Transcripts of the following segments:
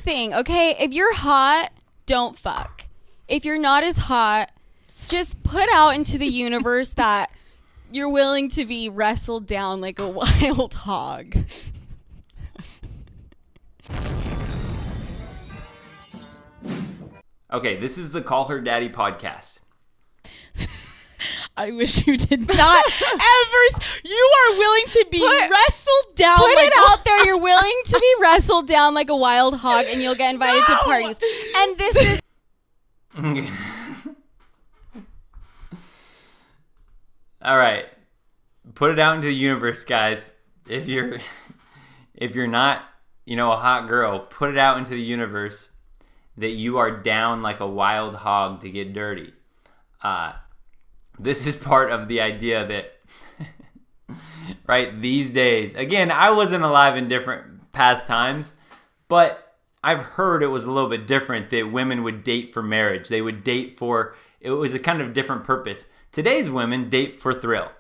thing, okay? If you're hot, don't fuck. If you're not as hot, just put out into the universe that you're willing to be wrestled down like a wild hog. Okay, this is the Call Her Daddy podcast. I wish you did not ever. You are willing to be wrestled down. Put like it out there. You're willing to be wrestled down like a wild hog, and you'll get invited to parties. And this is. All right, put it out into the universe, guys. If you're not, a hot girl, put it out into the universe that you are down like a wild hog to get dirty. This is part of the idea that, right, these days, again, I wasn't alive in different past times, but I've heard it was a little bit different that women would date for marriage. They would date it was a kind of different purpose. Today's women date for thrill,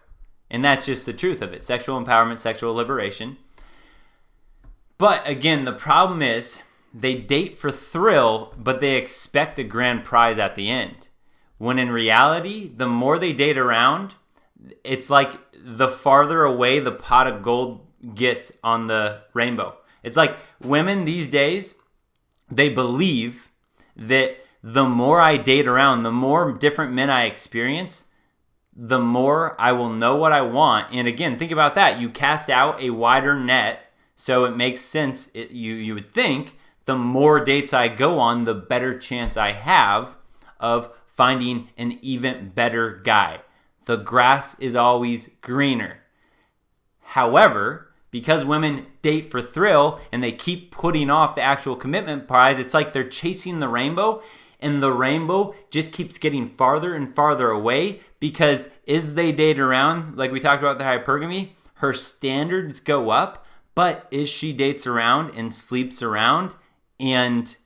and that's just the truth of it. Sexual empowerment, sexual liberation. But again, the problem is they date for thrill, but they expect a grand prize at the end. When in reality, the more they date around, it's like the farther away the pot of gold gets on the rainbow. It's like women these days, they believe that the more I date around, the more different men I experience, the more I will know what I want. And again, think about that. You cast out a wider net, so it makes sense. You would think the more dates I go on, the better chance I have of finding an even better guy. The grass is always greener. However, because women date for thrill and they keep putting off the actual commitment prize, it's like they're chasing the rainbow, and the rainbow just keeps getting farther and farther away because as they date around, like we talked about the hypergamy, her standards go up, but as she dates around and sleeps around and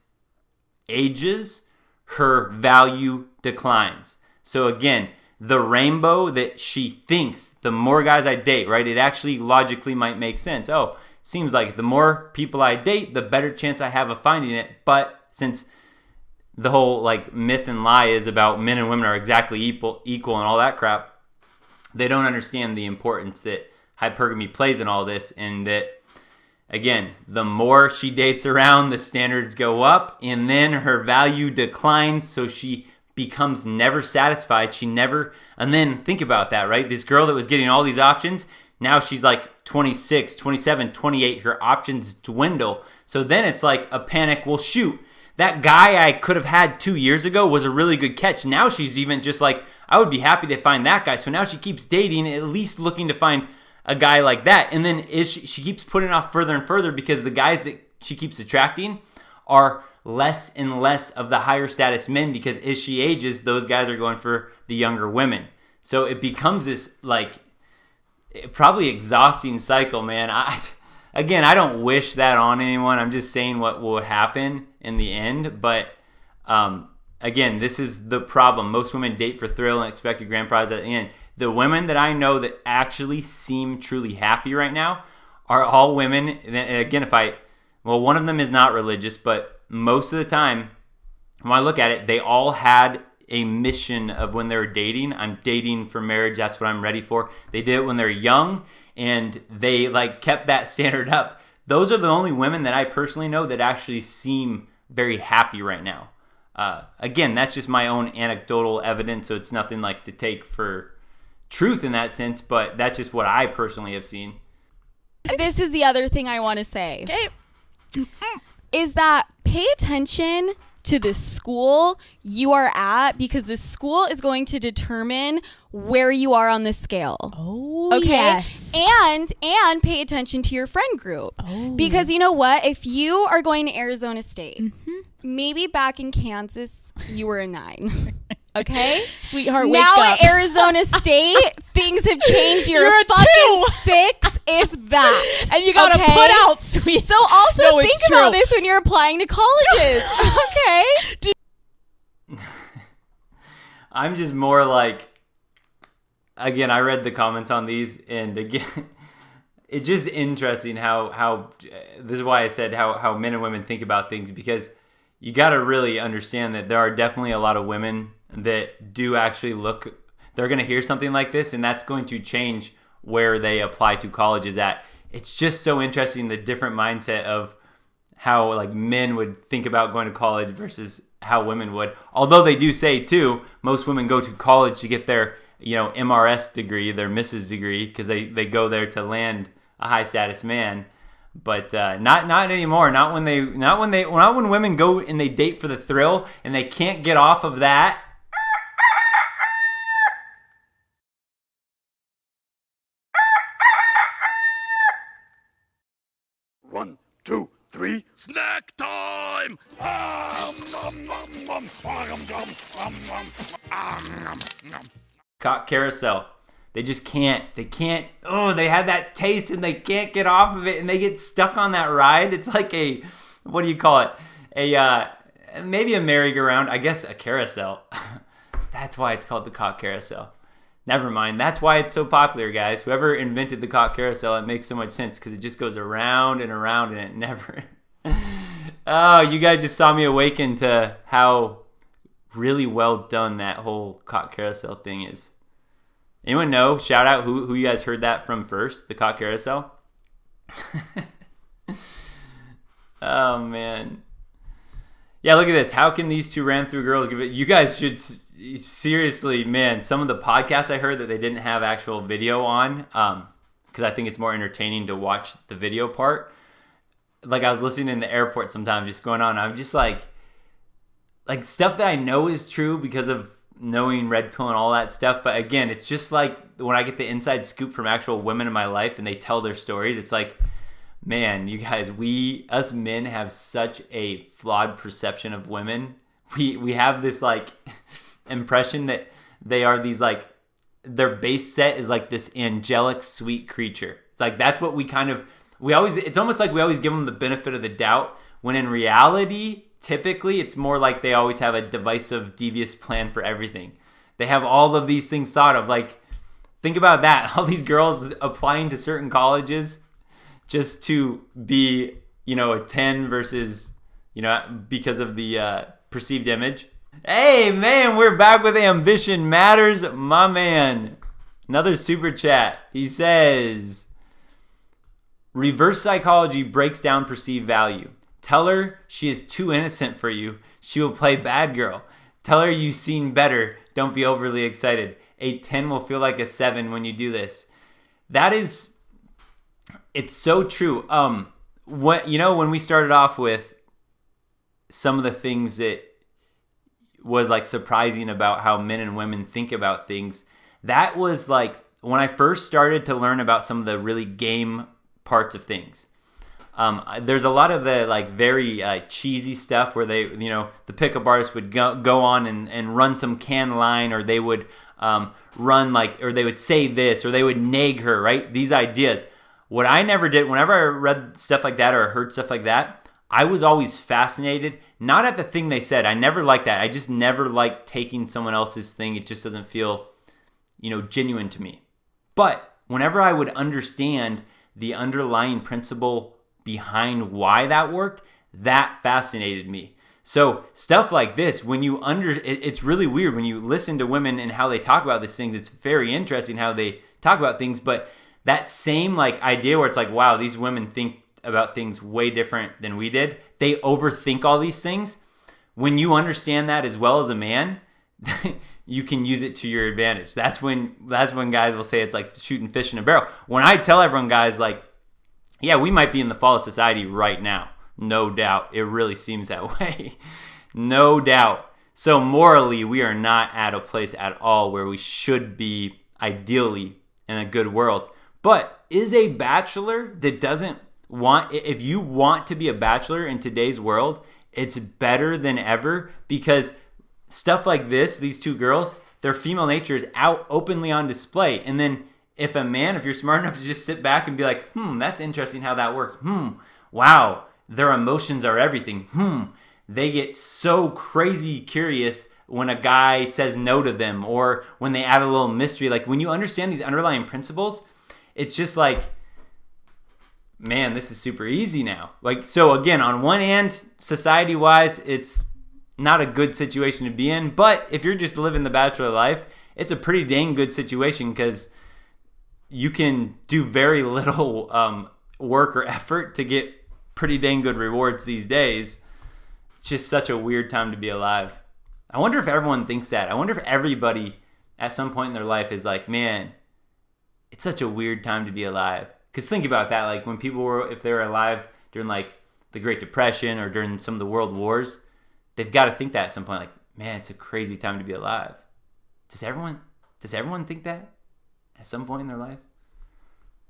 ages, her value declines. So again, the rainbow that she thinks, the more guys I date, right? It actually logically might make sense. Oh, seems like the more people I date, the better chance I have of finding it. But since the whole like myth and lie is about men and women are exactly equal and all that crap, they don't understand the importance that hypergamy plays in all this, and that again, the more she dates around, the standards go up, and then her value declines, so she becomes never satisfied. And then think about that, right? This girl that was getting all these options, now she's like 26, 27, 28, her options dwindle. So then it's like a panic. Well, shoot, that guy I could have had 2 years ago was a really good catch. Now she's even just like, I would be happy to find that guy. So now she keeps dating, at least looking to find a guy like that. And then she keeps putting it off further and further because the guys that she keeps attracting are less and less of the higher status men, because as she ages, those guys are going for the younger women. So it becomes this like probably exhausting cycle, man. I don't wish that on anyone. I'm just saying what will happen in the end. But again, this is the problem. Most women date for thrill and expect a grand prize at the end. The women that I know that actually seem truly happy right now are all women. And again, one of them is not religious, but most of the time, when I look at it, they all had a mission of when they were dating. I'm dating for marriage. That's what I'm ready for. They did it when they're young, and they like kept that standard up. Those are the only women that I personally know that actually seem very happy right now. Again, that's just my own anecdotal evidence, so it's nothing like to take for truth in that sense, but that's just what I personally have seen. This is the other thing I want to say. Okay. Is that pay attention to the school you are at, because the school is going to determine where you are on the scale. Oh, okay. Yes. And pay attention to your friend group. Oh. Because you know what? If you are going to Arizona State, maybe back in Kansas, you were a 9. Okay? Sweetheart, wake now up. At Arizona State, things have changed. You're a fucking 2. 6, if that. And you gotta put out, sweet. So also think about this when you're applying to colleges. Okay? I'm just more like, again, I read the comments on these, and again, it's just interesting how this is why I said how men and women think about things, because you got to really understand that there are definitely a lot of women that do actually they're going to hear something like this, and that's going to change where they apply to colleges at. It's just so interesting, the different mindset of how like men would think about going to college versus how women would. Although they do say too, most women go to college to get their MRS degree, their Mrs. degree, because they go there to land a high status man. But not anymore. Not when women go and they date for the thrill and they can't get off of that. One, two, three. Snack time! Cock carousel. They just can't. They can't. Oh, they had that taste and they can't get off of it, and they get stuck on that ride. It's like what do you call it? Maybe a merry-go-round. I guess a carousel. That's why it's called the cock carousel. Never mind. That's why it's so popular, guys. Whoever invented the cock carousel, it makes so much sense because it just goes around and around and it never... Oh, you guys just saw me awaken to how really well done that whole cock carousel thing is. Anyone know? Shout out who you guys heard that from first, the cock carousel. Oh, man. Yeah, look at this. How can these two ran through girls give it? You guys should seriously, man, some of the podcasts I heard that they didn't have actual video on, because I think it's more entertaining to watch the video part. Like I was listening in the airport sometimes just going on. I'm just like stuff that I know is true because of knowing Red Pill and all that stuff. But again, it's just like when I get the inside scoop from actual women in my life and they tell their stories, it's like, man, you guys, us men have such a flawed perception of women. We have this like impression that they are these like, their base set is like this angelic sweet creature. It's like that's what it's almost like we always give them the benefit of the doubt, when in reality, typically it's more like they always have a divisive, devious plan for everything. They have all of these things thought of. Like, think about that. All these girls applying to certain colleges just to be, a 10 versus, because of the perceived image. Hey, man, we're back with Ambition Matters, my man. Another super chat. He says, reverse psychology breaks down perceived value. Tell her she is too innocent for you. She will play bad girl. Tell her you've seen better. Don't be overly excited. A 10 will feel like a 7 when you do this. It's so true. When we started off with some of the things that was like surprising about how men and women think about things, that was like when I first started to learn about some of the really game parts of things. There's a lot of the like very cheesy stuff where they, the pickup artist would go on and run some can line, or they would or they would say this, or they would nag her, right? These ideas. What I never did, whenever I read stuff like that or heard stuff like that, I was always fascinated, not at the thing they said. I never liked that. I just never liked taking someone else's thing. It just doesn't feel, genuine to me. But whenever I would understand the underlying principle behind why that worked, that fascinated me. So stuff like this, it's really weird when you listen to women and how they talk about these things. It's very interesting how they talk about things, but that same like idea where it's like, wow, these women think about things way different than we did. They overthink all these things. When you understand that as well as a man, you can use it to your advantage. That's when guys will say it's like shooting fish in a barrel. When I tell everyone, guys, like, yeah, we might be in the fall of society right now. No doubt. It really seems that way. No doubt. So morally, we are not at a place at all where we should be ideally in a good world. But is a bachelor that doesn't if you want to be a bachelor in today's world, it's better than ever, because stuff like this, these two girls, their female nature is out openly on display. And then if you're smart enough to just sit back and be like, that's interesting how that works. Wow, their emotions are everything. They get so crazy curious when a guy says no to them, or when they add a little mystery. Like when you understand these underlying principles, it's just like, man, this is super easy now. Like, so again, on one hand, society-wise, it's not a good situation to be in. But if you're just living the bachelor life, it's a pretty dang good situation because you can do very little work or effort to get pretty dang good rewards these days. It's just such a weird time to be alive. I wonder if everyone thinks that. I wonder if everybody at some point in their life is like, man, it's such a weird time to be alive. Because think about that, like when people were, if they were alive during like the Great Depression or during some of the world wars, they've got to think that at some point, like, man, it's a crazy time to be alive. Does everyone think that at some point in their life?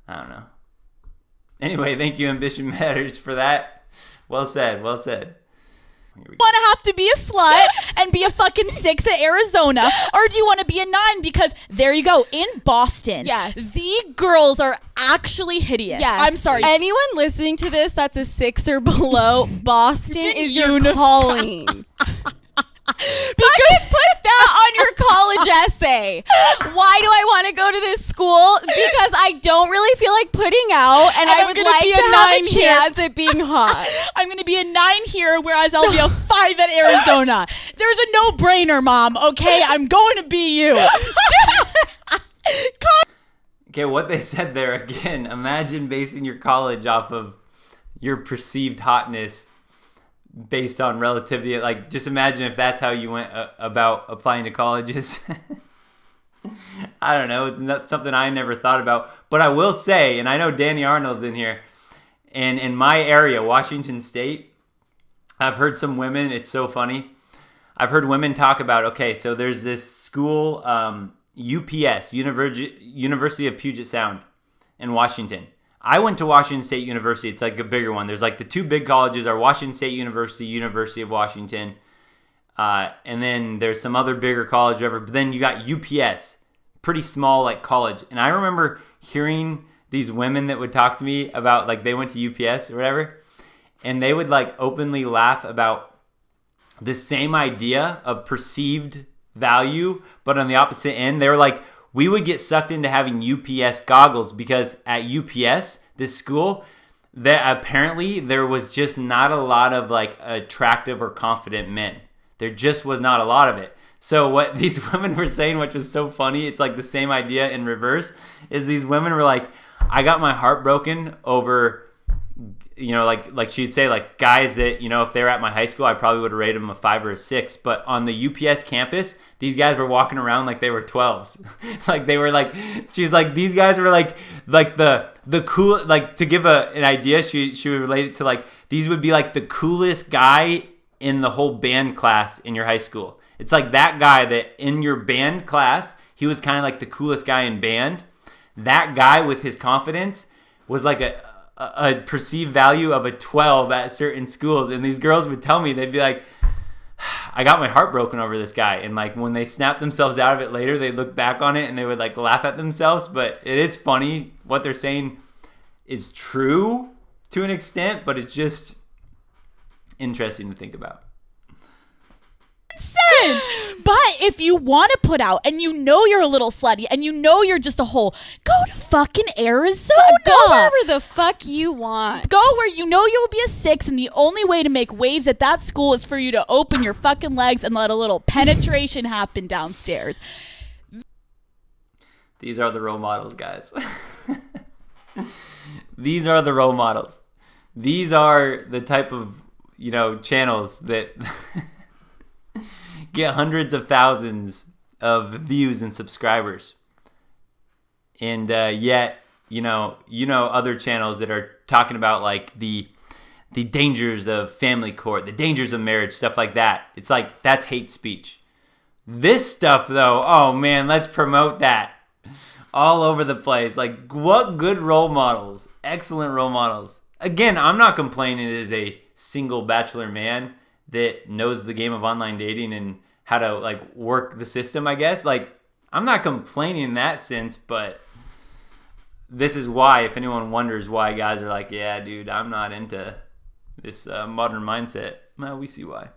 I don't know. Anyway, thank you, Ambition Matters, for that. Well said, well said. Want to have to be a slut and be a fucking 6 at Arizona, or do you want to be a 9? Because there you go, in Boston, yes, the girls are actually hideous. Yes. I'm sorry. Anyone listening to this that's a 6 or below, Boston is your calling. Fucking put that on your college essay. Why do I want to go to this school? Because I don't really feel like putting out, and I would like to have a chance at being hot. I'm going to be a 9 here, whereas I'll be a 5 at Arizona. There's a no-brainer, Mom, okay? I'm going to be you. Okay, what they said there, again, imagine basing your college off of your perceived hotness based on relativity. Like, just imagine if that's how you went about applying to colleges. I don't know. It's not something I never thought about. But I will say, and I know Danny Arnold's in here, and in my area, Washington State, I've heard some women, it's so funny. I've heard women talk about, okay, so there's this school, UPS, University of Puget Sound in Washington. I went to Washington State University. It's like a bigger one. There's like the 2 big colleges are Washington State University, University of Washington. And then there's some other bigger college, whatever. But then you got UPS, pretty small like college. And I remember hearing these women that would talk to me about like they went to UPS or whatever. And they would like openly laugh about the same idea of perceived value, but on the opposite end. They were like, we would get sucked into having UPS goggles because at UPS, this school, that apparently there was just not a lot of like attractive or confident men. There just was not a lot of it. So what these women were saying, which was so funny, it's like the same idea in reverse, is these women were like, I got my heart broken over, you know, like she'd say, like guys that, you know, if they were at my high school, I probably would have rated them a 5 or a 6. But on the UPS campus, these guys were walking around like they were 12s. Like they were like, she was like, these guys were like the cool, like to give an idea, she would relate it to like, these would be like the coolest guy in the whole band class in your high school. It's like that guy that in your band class, he was kind of like the coolest guy in band. That guy with his confidence was like a perceived value of a 12 at certain schools. And these girls would tell me, they'd be like, I got my heart broken over this guy. And like when they snapped themselves out of it later, they look back on it and they would like laugh at themselves. But it is funny. What they're saying is true to an extent, but it's just interesting to think about. Sense. But if you want to put out and you know you're a little slutty and you know you're just a hole, go to fucking Arizona. Go wherever the fuck you want. Go where you know you'll be a 6 and the only way to make waves at that school is for you to open your fucking legs and let a little penetration happen downstairs. These are the role models, guys. These are the role models. These are the type of, you know, channels that get hundreds of thousands of views and subscribers. And yet, you know other channels that are talking about like the dangers of family court, the dangers of marriage, stuff like that. It's like, that's hate speech. This stuff though, oh man, let's promote that all over the place. Like, what good role models, excellent role models. Again, I'm not complaining as a single bachelor man that knows the game of online dating and how to like work the system, I guess. Like, I'm not complaining in that sense, but this is why, if anyone wonders why guys are like, yeah, dude, I'm not into this modern mindset, well, we see why.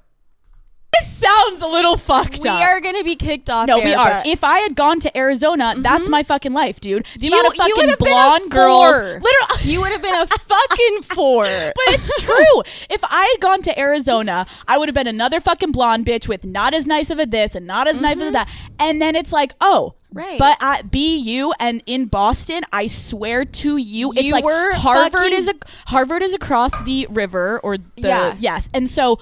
This sounds a little fucked We up. are going to be kicked off. No, air, we are. but- If I had gone to Arizona, that's my fucking life, dude. The amount of you would fucking have been a blonde girls. 4. Literally. You would have been a fucking 4. But it's true. If I had gone to Arizona, I would have been another fucking blonde bitch with not as nice of a this and not as nice of a that. And then it's like, oh, Right. But at BU and in Boston, I swear to you, it's You like were Harvard is across the river or the Yeah. yes. And so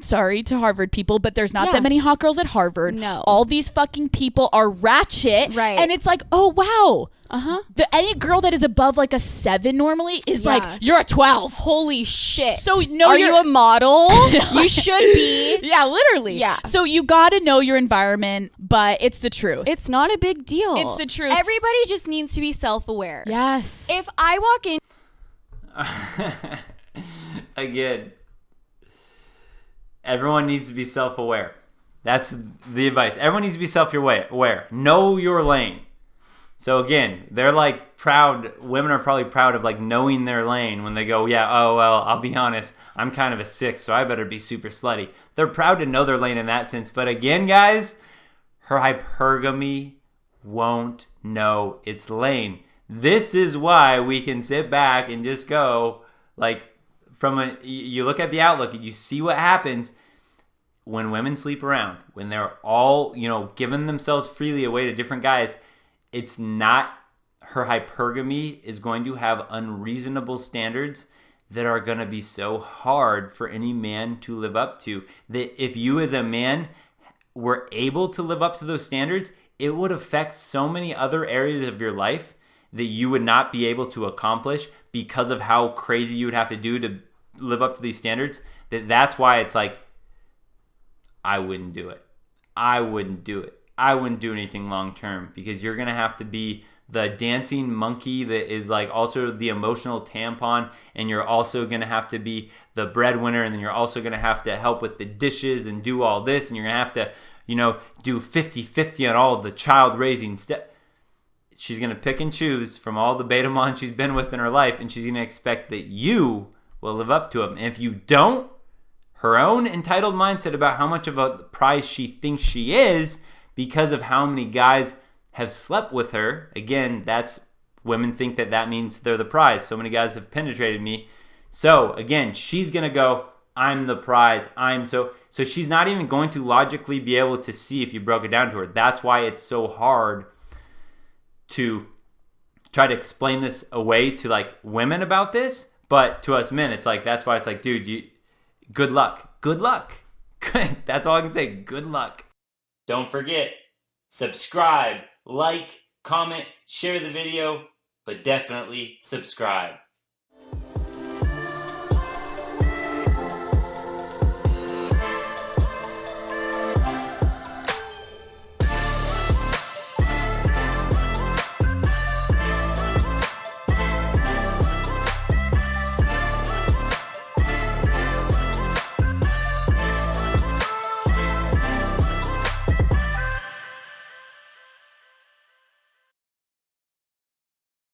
sorry to Harvard people, but there's not that many hot girls at Harvard. No. All these fucking people are ratchet. Right. And it's like, oh wow. Uh-huh. Any girl that is above like a 7 normally is Yeah. like, you're a 12. Holy shit. So no, are you're you a model? You should be. Yeah, literally. Yeah. So you got to know your environment, but it's the truth. It's not a big deal. It's the truth. Everybody just needs to be self-aware. Yes. If I walk in Again, everyone needs to be self-aware. That's the advice. Everyone needs to be self-aware. Know your lane. So again, they're like proud. Women are probably proud of like knowing their lane when they go, yeah, oh, well, I'll be honest. I'm kind of a 6, so I better be super slutty. They're proud to know their lane in that sense. But again, guys, her hypergamy won't know its lane. This is why we can sit back and just go like you look at the outlook and you see what happens when women sleep around, when they're all, giving themselves freely away to different guys. It's not, her hypergamy is going to have unreasonable standards that are going to be so hard for any man to live up to, that if you as a man were able to live up to those standards, it would affect so many other areas of your life that you would not be able to accomplish because of how crazy you would have to do to live up to these standards. That's why it's like, I wouldn't do it. I wouldn't do anything long term, because you're going to have to be the dancing monkey that is like also the emotional tampon, and you're also going to have to be the breadwinner, and then you're also going to have to help with the dishes and do all this, and you're going to have to, do 50-50 on all the child raising stuff. She's going to pick and choose from all the beta mon she's been with in her life, and she's going to expect that you will live up to them. And if you don't, her own entitled mindset about how much of a prize she thinks she is because of how many guys have slept with her. Again, that's women think that means they're the prize. So many guys have penetrated me. So again, she's going to go, I'm the prize. So she's not even going to logically be able to see if you broke it down to her. That's why it's so hard to try to explain this away to like women about this. But to us men, it's like, that's why it's like, dude, good luck. Good luck. That's all I can say. Good luck. Don't forget, subscribe, like, comment, share the video, but definitely subscribe.